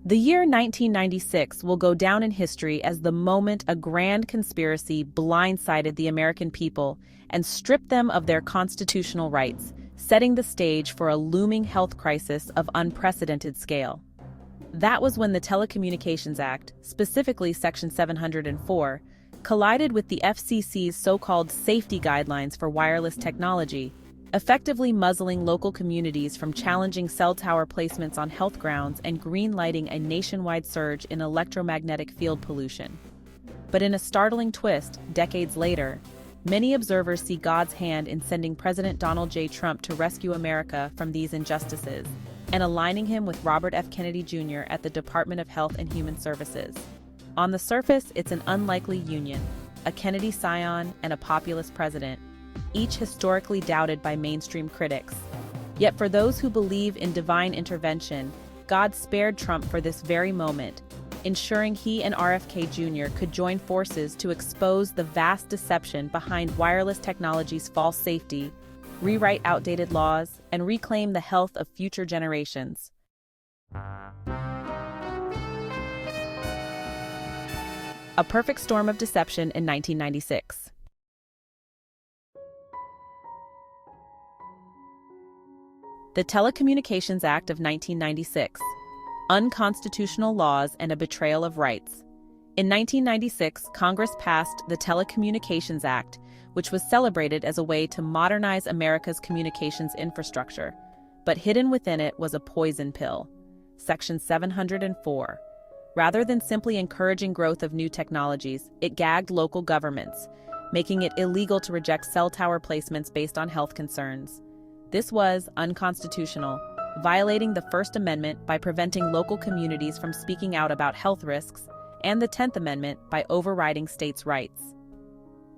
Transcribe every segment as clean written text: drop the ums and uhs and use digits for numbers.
The year 1996 will go down in history as the moment a grand conspiracy blindsided the American people and stripped them of their constitutional rights, setting the stage for a looming health crisis of unprecedented scale. That was when the Telecommunications Act, specifically Section 704, collided with the FCC's so-called safety guidelines for wireless technology, effectively muzzling local communities from challenging cell tower placements on health grounds and green-lighting a nationwide surge in electromagnetic field pollution. But in a startling twist, decades later, many observers see God's hand in sending President Donald J. Trump to rescue America from these injustices and aligning him with Robert F. Kennedy Jr. at the Department of Health and Human Services. On the surface, it's an unlikely union, a Kennedy scion and a populist president, each historically doubted by mainstream critics. Yet for those who believe in divine intervention, God spared Trump for this very moment, ensuring he and RFK Jr. could join forces to expose the vast deception behind wireless technology's false safety, rewrite outdated laws, and reclaim the health of future generations. A perfect storm of deception in 1996. The Telecommunications Act of 1996. Unconstitutional laws and a betrayal of rights. In 1996, Congress passed the Telecommunications Act, which was celebrated as a way to modernize America's communications infrastructure. But hidden within it was a poison pill. Section 704. Rather than simply encouraging growth of new technologies, it gagged local governments, making it illegal to reject cell tower placements based on health concerns. This was unconstitutional, violating the First Amendment by preventing local communities from speaking out about health risks, and the 10th Amendment by overriding states' rights.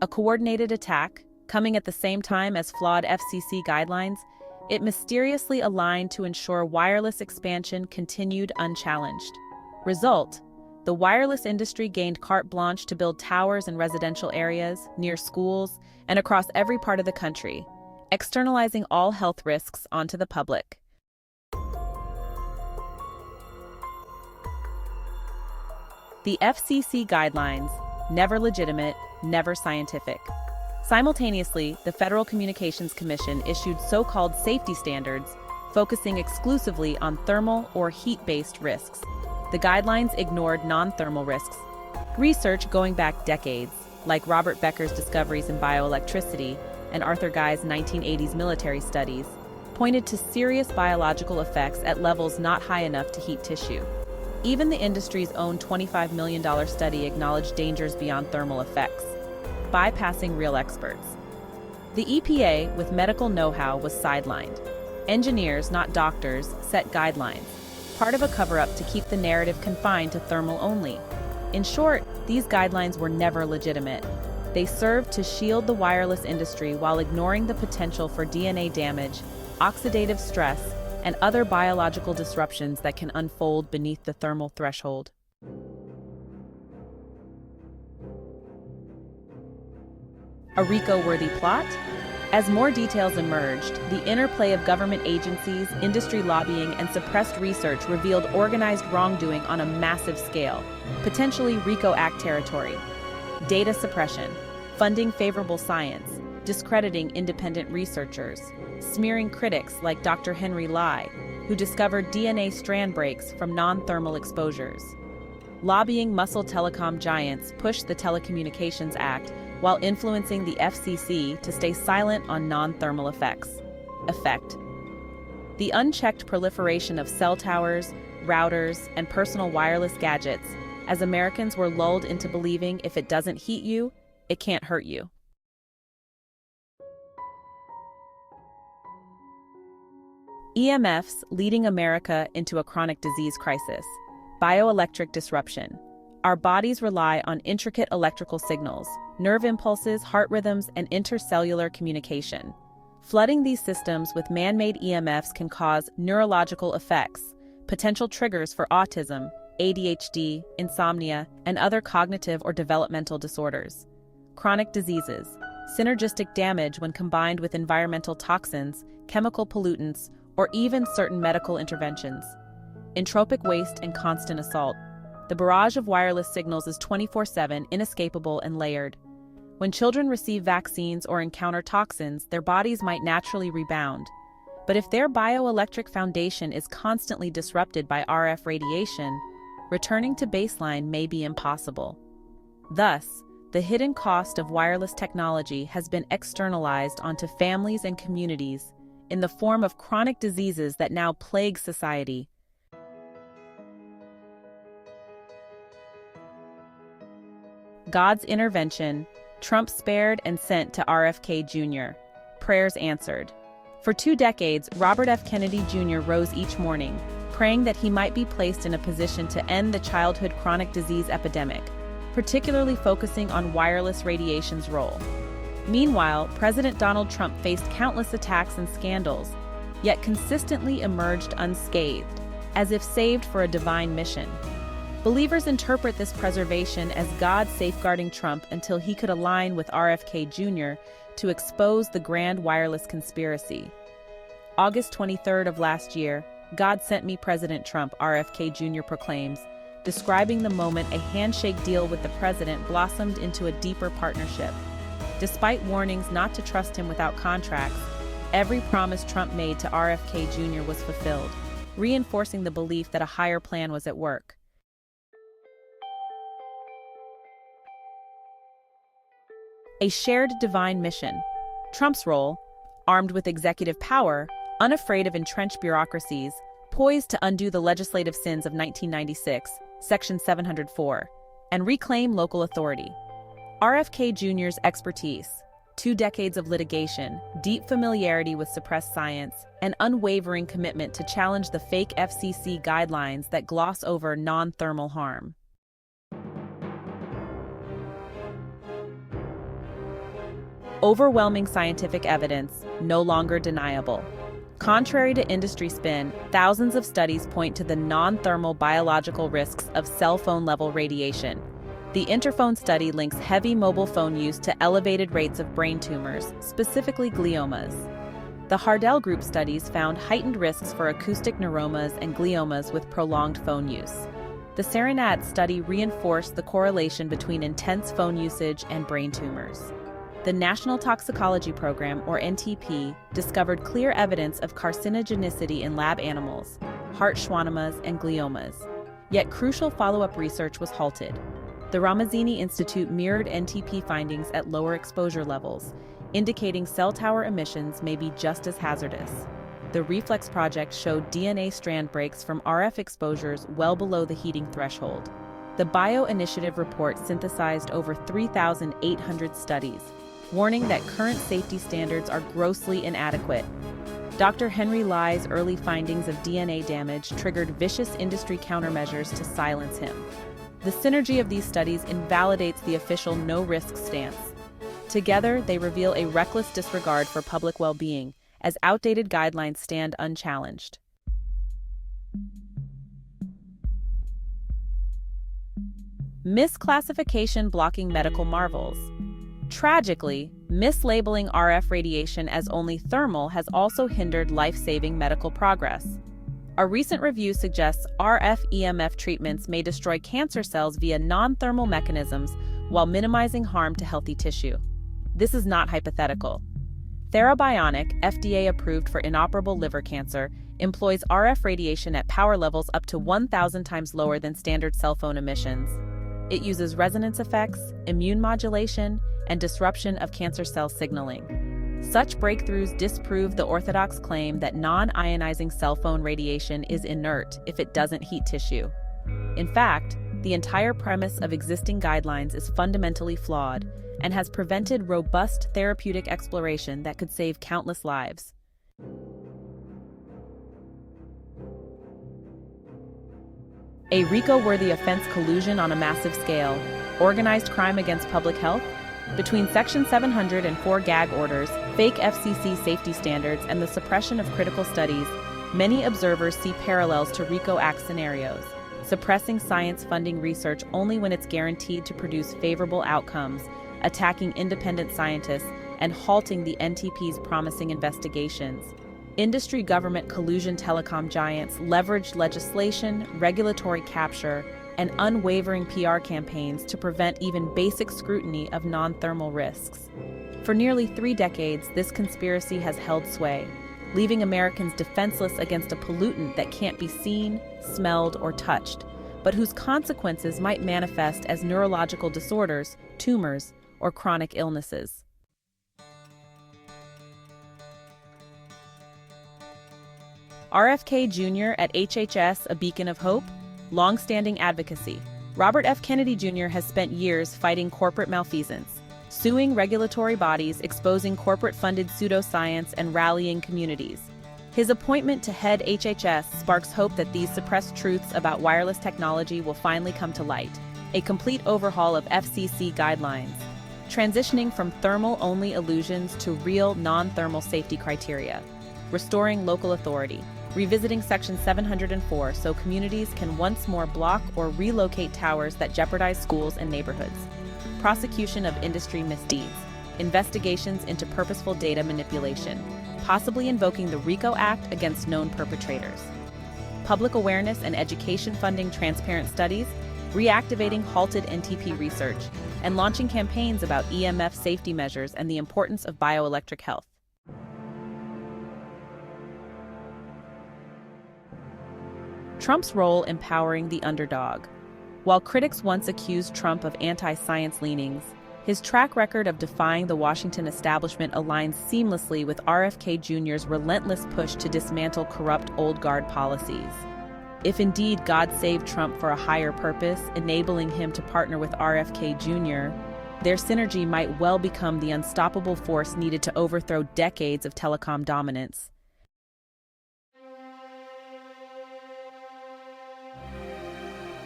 A coordinated attack, coming at the same time as flawed FCC guidelines, it mysteriously aligned to ensure wireless expansion continued unchallenged. Result: the wireless industry gained carte blanche to build towers in residential areas, near schools, and across every part of the country, externalizing all health risks onto the public. The FCC guidelines, never legitimate, never scientific. Simultaneously, the Federal Communications Commission issued so-called safety standards, focusing exclusively on thermal or heat-based risks. The guidelines ignored non-thermal risks. Research going back decades, like Robert Becker's discoveries in bioelectricity and Arthur Guy's 1980s military studies, pointed to serious biological effects at levels not high enough to heat tissue. Even the industry's own $25 million study acknowledged dangers beyond thermal effects, bypassing real experts. The EPA, with medical know-how, was sidelined. Engineers, not doctors, set guidelines, part of a cover-up to keep the narrative confined to thermal only. In short, these guidelines were never legitimate. They served to shield the wireless industry while ignoring the potential for DNA damage, oxidative stress, and other biological disruptions that can unfold beneath the thermal threshold. A RICO-worthy plot? As more details emerged, the interplay of government agencies, industry lobbying, and suppressed research revealed organized wrongdoing on a massive scale, potentially RICO Act territory. Data suppression, funding favorable science, discrediting independent researchers, smearing critics like Dr. Henry Lai, who discovered DNA strand breaks from non-thermal exposures. Lobbying muscle telecom giants pushed the Telecommunications Act while influencing the FCC to stay silent on non-thermal effects. Effect: the unchecked proliferation of cell towers, routers, and personal wireless gadgets, as Americans were lulled into believing if it doesn't heat you, it can't hurt you. EMFs leading America into a chronic disease crisis. Bioelectric disruption. Our bodies rely on intricate electrical signals, nerve impulses, heart rhythms, and intercellular communication. Flooding these systems with man-made EMFs can cause neurological effects, potential triggers for autism, ADHD, insomnia, and other cognitive or developmental disorders. Chronic diseases. Synergistic damage when combined with environmental toxins, chemical pollutants, or even certain medical interventions. entropic waste, and constant assault. The barrage of wireless signals is 24/7, inescapable, and layered. When children receive vaccines or encounter toxins, their bodies might naturally rebound. But if their bioelectric foundation is constantly disrupted by RF radiation, returning to baseline may be impossible. Thus, the hidden cost of wireless technology has been externalized onto families and communities in the form of chronic diseases that now plague society. God's intervention, Trump spared and sent to RFK Jr. Prayers answered. For 2 decades, Robert F. Kennedy Jr. rose each morning, praying that he might be placed in a position to end the childhood chronic disease epidemic, particularly focusing on wireless radiation's role. Meanwhile, President Donald Trump faced countless attacks and scandals, yet consistently emerged unscathed, as if saved for a divine mission. Believers interpret this preservation as God safeguarding Trump until he could align with RFK Jr. to expose the grand wireless conspiracy. August 23rd of last year, God sent me President Trump, RFK Jr. proclaims, describing the moment a handshake deal with the president blossomed into a deeper partnership. Despite warnings not to trust him without contracts, every promise Trump made to RFK Jr. was fulfilled, reinforcing the belief that a higher plan was at work. A shared divine mission. Trump's role, armed with executive power, unafraid of entrenched bureaucracies, poised to undo the legislative sins of 1996, Section 704, and reclaim local authority. RFK Jr.'s expertise, 2 decades of litigation, deep familiarity with suppressed science, and unwavering commitment to challenge the fake FCC guidelines that gloss over non-thermal harm. Overwhelming scientific evidence, no longer deniable. Contrary to industry spin, thousands of studies point to the non-thermal biological risks of cell phone-level radiation. The Interphone study links heavy mobile phone use to elevated rates of brain tumors, specifically gliomas. The Hardell Group studies found heightened risks for acoustic neuromas and gliomas with prolonged phone use. The Serenade study reinforced the correlation between intense phone usage and brain tumors. The National Toxicology Program, or NTP, discovered clear evidence of carcinogenicity in lab animals, heart schwannomas, and gliomas. Yet crucial follow-up research was halted. The Ramazzini Institute mirrored NTP findings at lower exposure levels, indicating cell tower emissions may be just as hazardous. The Reflex Project showed DNA strand breaks from RF exposures well below the heating threshold. The Bio-Initiative report synthesized over 3,800 studies, warning that current safety standards are grossly inadequate. Dr. Henry Lai's early findings of DNA damage triggered vicious industry countermeasures to silence him. The synergy of these studies invalidates the official no-risk stance. Together, they reveal a reckless disregard for public well-being, as outdated guidelines stand unchallenged. Misclassification blocking medical marvels. Tragically, mislabeling RF radiation as only thermal has also hindered life-saving medical progress. A recent review suggests RF EMF treatments may destroy cancer cells via non-thermal mechanisms while minimizing harm to healthy tissue. This is not hypothetical. Therabionic, FDA approved for inoperable liver cancer, employs RF radiation at power levels up to 1,000 times lower than standard cell phone emissions. It uses resonance effects, immune modulation, and disruption of cancer cell signaling. Such breakthroughs disprove the orthodox claim that non-ionizing cell phone radiation is inert if it doesn't heat tissue. In fact, the entire premise of existing guidelines is fundamentally flawed and has prevented robust therapeutic exploration that could save countless lives. A RICO-worthy offense: collusion on a massive scale, organized crime against public health? Between Section 704 gag orders, fake FCC safety standards, and the suppression of critical studies, many observers see parallels to RICO Act scenarios, suppressing science-funding research only when it's guaranteed to produce favorable outcomes, attacking independent scientists, and halting the NTP's promising investigations. industry-government collusion telecom giants leveraged legislation, regulatory capture, and unwavering PR campaigns to prevent even basic scrutiny of non-thermal risks. For nearly 3 decades, this conspiracy has held sway, leaving Americans defenseless against a pollutant that can't be seen, smelled, or touched, but whose consequences might manifest as neurological disorders, tumors, or chronic illnesses. RFK Jr. at HHS, a beacon of hope? Long-standing advocacy. Robert F. Kennedy Jr. has spent years fighting corporate malfeasance, suing regulatory bodies, exposing corporate-funded pseudoscience, and rallying communities. His appointment to head HHS sparks hope that these suppressed truths about wireless technology will finally come to light. A complete overhaul of FCC guidelines, transitioning from thermal-only illusions to real non-thermal safety criteria. Restoring local authority. Revisiting Section 704 so communities can once more block or relocate towers that jeopardize schools and neighborhoods. Prosecution of industry misdeeds. Investigations into purposeful data manipulation, possibly invoking the RICO Act against known perpetrators. Public awareness and education funding transparent studies, reactivating halted NTP research, and launching campaigns about EMF safety measures and the importance of bioelectric health. Trump's role empowering the underdog. While critics once accused Trump of anti-science leanings, his track record of defying the Washington establishment aligns seamlessly with RFK Jr.'s relentless push to dismantle corrupt old guard policies. If indeed God saved Trump for a higher purpose, enabling him to partner with RFK Jr., their synergy might well become the unstoppable force needed to overthrow decades of telecom dominance.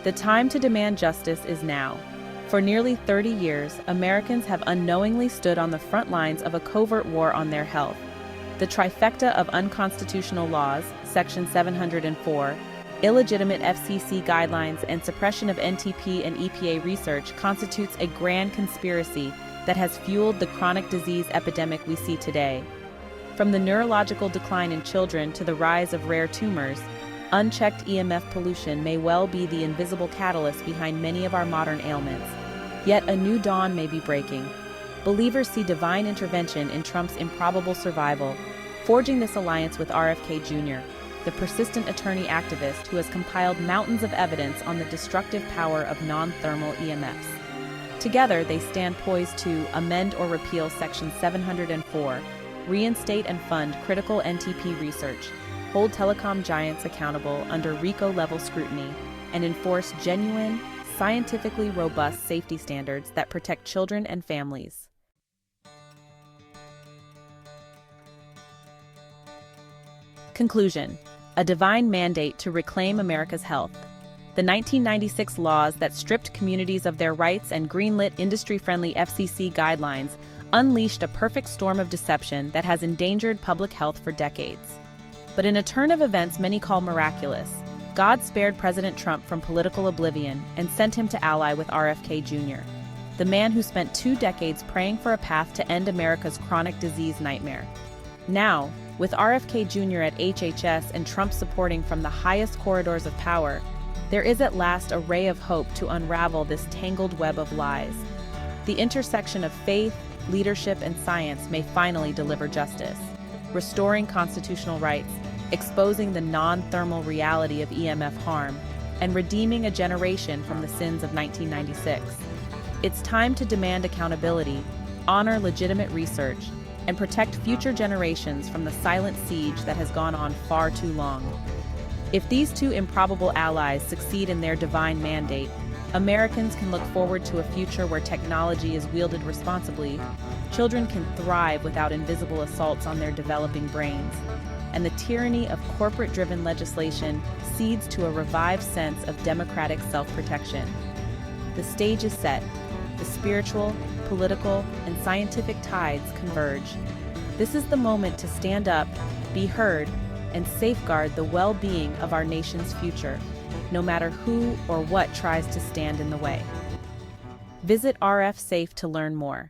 The time to demand justice is now. For nearly 30 years, Americans have unknowingly stood on the front lines of a covert war on their health. The trifecta of unconstitutional laws, Section 704, illegitimate FCC guidelines, and suppression of NTP and EPA research constitutes a grand conspiracy that has fueled the chronic disease epidemic we see today. From the neurological decline in children to the rise of rare tumors, unchecked EMF pollution may well be the invisible catalyst behind many of our modern ailments. Yet a new dawn may be breaking. Believers see divine intervention in Trump's improbable survival, forging this alliance with RFK Jr., the persistent attorney activist who has compiled mountains of evidence on the destructive power of non-thermal EMFs. Together, they stand poised to amend or repeal Section 704, reinstate and fund critical NTP research, hold telecom giants accountable under RICO-level scrutiny, and enforce genuine, scientifically robust safety standards that protect children and families. Conclusion: a divine mandate to reclaim America's health. The 1996 laws that stripped communities of their rights and greenlit industry-friendly FCC guidelines unleashed a perfect storm of deception that has endangered public health for decades. But in a turn of events many call miraculous, God spared President Trump from political oblivion and sent him to ally with RFK Jr., the man who spent 2 decades praying for a path to end America's chronic disease nightmare. Now, with RFK Jr. at HHS and Trump supporting from the highest corridors of power, there is at last a ray of hope to unravel this tangled web of lies. The intersection of faith, leadership, and science may finally deliver justice, restoring constitutional rights, exposing the non-thermal reality of EMF harm, and redeeming a generation from the sins of 1996. It's time to demand accountability, honor legitimate research, and protect future generations from the silent siege that has gone on far too long. If these two improbable allies succeed in their divine mandate, Americans can look forward to a future where technology is wielded responsibly, children can thrive without invisible assaults on their developing brains, and the tyranny of corporate-driven legislation cedes to a revived sense of democratic self-protection. The stage is set. The spiritual, political, and scientific tides converge. This is the moment to stand up, be heard, and safeguard the well-being of our nation's future, no matter who or what tries to stand in the way. Visit RF Safe to learn more.